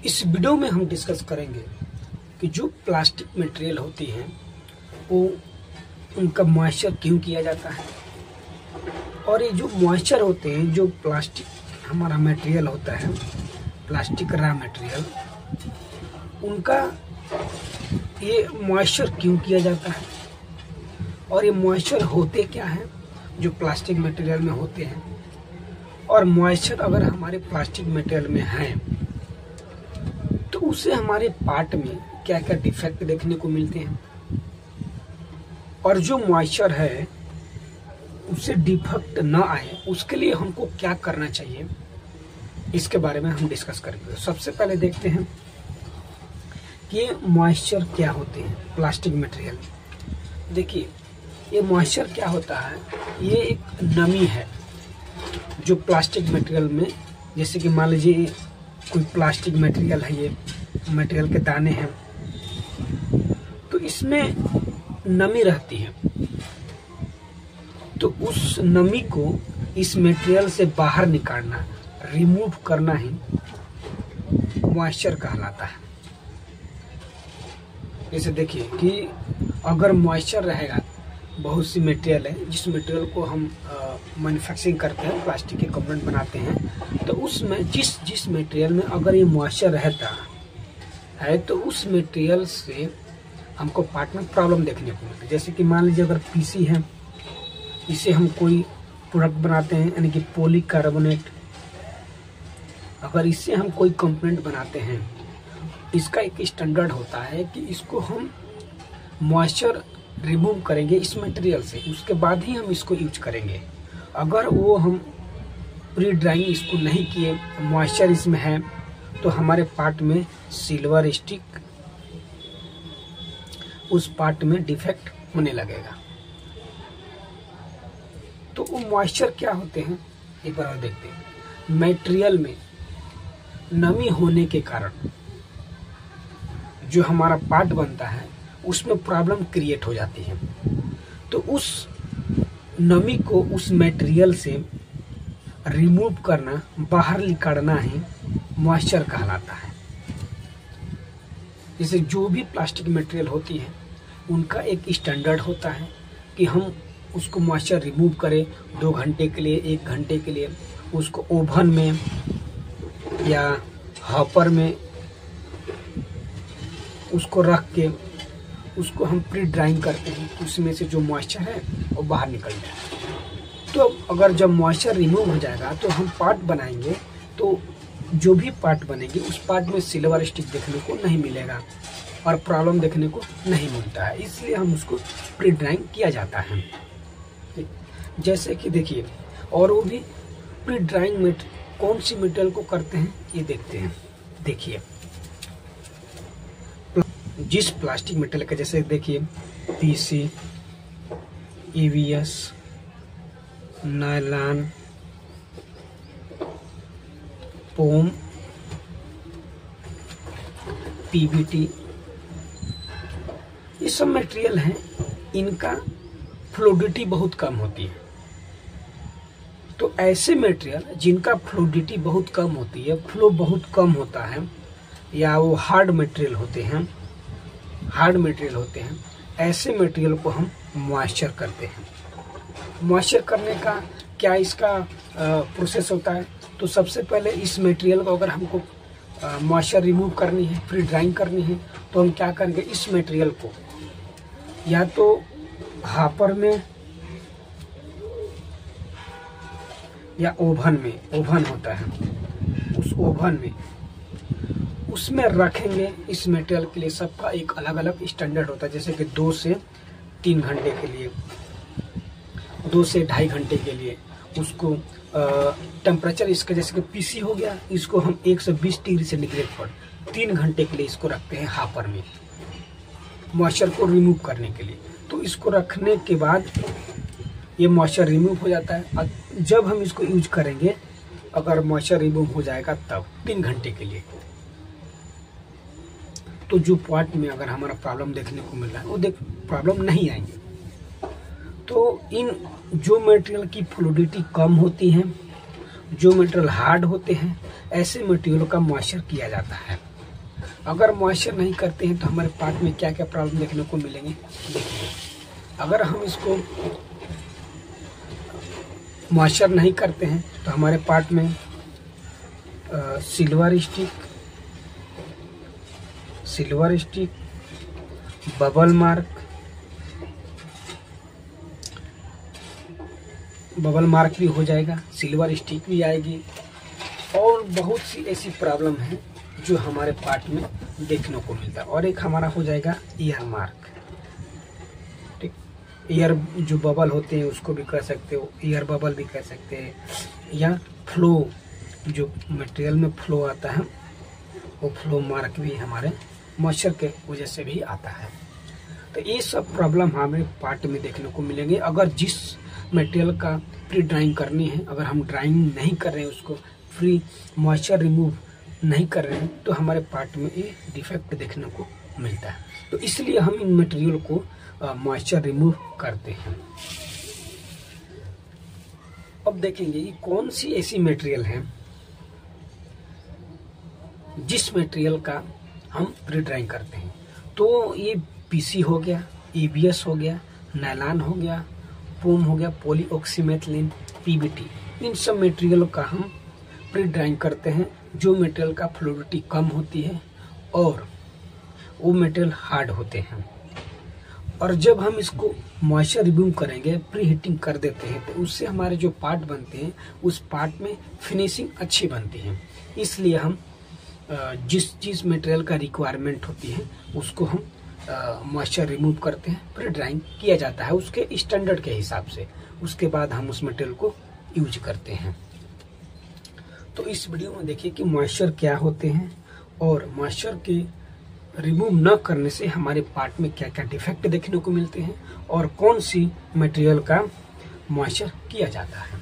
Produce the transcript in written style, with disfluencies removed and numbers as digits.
इस वीडियो में हम डिस्कस करेंगे कि जो प्लास्टिक मटेरियल होती हैं वो उनका मॉइस्चर क्यों किया जाता है, और ये जो मॉइस्चर होते हैं, जो प्लास्टिक हमारा मटेरियल होता है, प्लास्टिक रॉ मटेरियल, उनका ये मॉइस्चर क्यों किया जाता है, और ये मॉइस्चर होते क्या हैं जो प्लास्टिक मटेरियल में होते हैं, और मॉइस्चर अगर हमारे प्लास्टिक मटेरियल में है तो उससे हमारे पार्ट में क्या क्या डिफेक्ट देखने को मिलते हैं, और जो मॉइस्चर है उससे डिफेक्ट ना आए उसके लिए हमको क्या करना चाहिए, इसके बारे में हम डिस्कस करेंगे। सबसे पहले देखते हैं कि मॉइस्चर क्या होते हैं प्लास्टिक मटेरियल। देखिए, ये मॉइस्चर क्या होता है, ये एक नमी है जो प्लास्टिक मटेरियल में, जैसे कि मान लीजिए कोई प्लास्टिक मटेरियल है, ये मटेरियल के दाने हैं, तो इसमें नमी रहती है, तो उस नमी को इस मटेरियल से बाहर निकालना, रिमूव करना ही मॉइस्चर कहलाता है। जैसे देखिए कि अगर मॉइस्चर रहेगा, बहुत सी मटेरियल है जिस मटेरियल को हम मैन्युफैक्चरिंग करते हैं, प्लास्टिक के कंपोनेंट बनाते हैं, तो उसमें जिस मटेरियल में अगर ये मॉइस्चर रहता है तो उस मटेरियल से हमको पार्ट में प्रॉब्लम देखने को मिलती है। जैसे कि मान लीजिए अगर पीसी है, इसे हम कोई प्रोडक्ट बनाते हैं, यानी कि पॉलीकार्बोनेट, अगर इससे हम कोई कंपोनेंट बनाते हैं, इसका एक स्टैंडर्ड होता है कि इसको हम मॉइस्चर रिमूव करेंगे इस मटेरियल से, उसके बाद ही हम इसको यूज करेंगे। अगर वो हम प्री ड्राइंग इसको नहीं किए, मॉइस्चर इसमें है, तो हमारे पार्ट में सिल्वर स्टिक, उस पार्ट में डिफेक्ट होने लगेगा। तो वो मॉइस्चर क्या होते हैं एक बार और देखते हैं। मटेरियल में नमी होने के कारण जो हमारा पार्ट बनता है उसमें प्रॉब्लम क्रिएट हो जाती है, तो उस नमी को उस मटेरियल से रिमूव करना, बाहर निकालना ही मॉइस्चर कहलाता है। जैसे जो भी प्लास्टिक मटेरियल होती है उनका एक स्टैंडर्ड होता है कि हम उसको मॉइस्चर रिमूव करें 2 घंटे के लिए, 1 घंटे के लिए, उसको ओवन में या हॉपर में उसको रख के उसको हम प्री ड्राइंग करते हैं, उसमें से जो मॉइस्चर है वो बाहर निकल जाए। तो अगर जब मॉइस्चर रिमूव हो जाएगा तो हम पार्ट बनाएंगे, तो जो भी पार्ट बनेगी उस पार्ट में सिल्वर स्टिक देखने को नहीं मिलेगा और प्रॉब्लम देखने को नहीं मिलता है, इसलिए हम उसको प्री ड्राइंग किया जाता है। जैसे कि देखिए, और वो भी प्री ड्राइंग में कौन सी मटेरियल को करते हैं ये देखते हैं। देखिए, जिस प्लास्टिक मटेरियल का, जैसे देखिए PC, EVS, nylon, foam, PVT, ये सब मटेरियल हैं, इनका फ्लूइडिटी बहुत कम होती है। तो ऐसे मटेरियल जिनका फ्लूइडिटी बहुत कम होती है, फ्लो बहुत कम होता है, या वो हार्ड मटेरियल होते हैं, ऐसे मटेरियल को हम मॉइस्चर करते हैं। मॉइस्चर करने का क्या इसका प्रोसेस होता है, तो सबसे पहले इस मटेरियल को अगर हमको मॉइस्चर रिमूव करनी है, प्री ड्राइंग करनी है, तो हम क्या करेंगे, इस मटेरियल को या तो हॉपर में या ओवन में, ओवन होता है, उस ओवन में उसमें रखेंगे। इस मटेरियल के लिए सबका एक अलग अलग स्टैंडर्ड होता है, जैसे कि 2 से 3 घंटे के लिए, 2 से 2.5 घंटे के लिए उसको टेम्परेचर इसका, जैसे कि पीसी हो गया, इसको हम 120 डिग्री सेंटीग्रेड पर 3 घंटे के लिए इसको रखते हैं हॉपर में, मॉइस्चर को रिमूव करने के लिए। तो इसको रखने के बाद ये मॉइस्चर रिमूव हो जाता है, और जब हम इसको यूज करेंगे, अगर मॉइस्चर रिमूव हो जाएगा तब 3 घंटे के लिए, तो जो पार्ट में अगर हमारा प्रॉब्लम देखने को मिल रहा है वो प्रॉब्लम नहीं आएंगे। तो इन जो मटेरियल की फ्लूइडिटी कम होती है, जो मटेरियल हार्ड होते हैं, ऐसे मटेरियल का मॉइस्चर किया जाता है। अगर मॉइस्चर नहीं करते हैं तो हमारे पार्ट में क्या क्या प्रॉब्लम देखने को मिलेंगे। देखिए, अगर हम इसको मॉइस्चर नहीं करते हैं तो हमारे पार्ट में सिल्वर स्टिक, बबल मार्क भी हो जाएगा, सिल्वर स्टिक भी आएगी, और बहुत सी ऐसी प्रॉब्लम है जो हमारे पार्ट में देखने को मिलता है। और एक हमारा हो जाएगा ईयर मार्क। ठीक, ईयर जो बबल होते हैं उसको भी कह सकते हो, ईयर बबल भी कह सकते हैं, या फ्लो जो मटेरियल में फ्लो आता है वो फ्लो मार्क भी हमारे मॉइस्चर के वजह से भी आता है। तो ये सब प्रॉब्लम हमें पार्ट में देखने को मिलेंगे। अगर जिस मटेरियल का प्री ड्राइंग करनी है, अगर हम ड्राइंग नहीं कर रहे हैं, उसको फ्री मॉइस्चर रिमूव नहीं कर रहे हैं, तो हमारे पार्ट में ये डिफेक्ट देखने को मिलता है। तो इसलिए हम इन मटेरियल को मॉइस्चर रिमूव करते हैं। अब देखेंगे ये कौन सी ऐसी मटेरियल है जिस मटेरियल का हम प्री ड्राइंग करते हैं। तो ये पीसी हो गया, एबीएस हो गया, नायलॉन हो गया, फोम हो गया, पॉलीऑक्सीमेथिलीन, पीबीटी, इन सब मटेरियल का हम प्री ड्राइंग करते हैं। जो मटेरियल का फ्लूइडिटी कम होती है और वो मटेरियल हार्ड होते हैं। और जब हम इसको मॉइस्चर रिमूव करेंगे, प्री हीटिंग कर देते हैं, तो उससे हमारे जो पार्ट बनते हैं उस पार्ट में फिनिशिंग अच्छी बनती है। इसलिए हम जिस चीज़ मटेरियल का रिक्वायरमेंट होती है उसको हम मॉइस्चर रिमूव करते हैं, प्री ड्राइंग किया जाता है उसके स्टैंडर्ड के हिसाब से। उसके बाद हम उस मटेरियल को यूज करते हैं। तो इस वीडियो में देखिए कि मॉइस्चर क्या होते हैं और मॉइस्चर के रिमूव न करने से हमारे पार्ट में क्या क्या डिफेक्ट देखने को मिलते हैं और कौन सी मटेरियल का मॉइस्चर किया जाता है।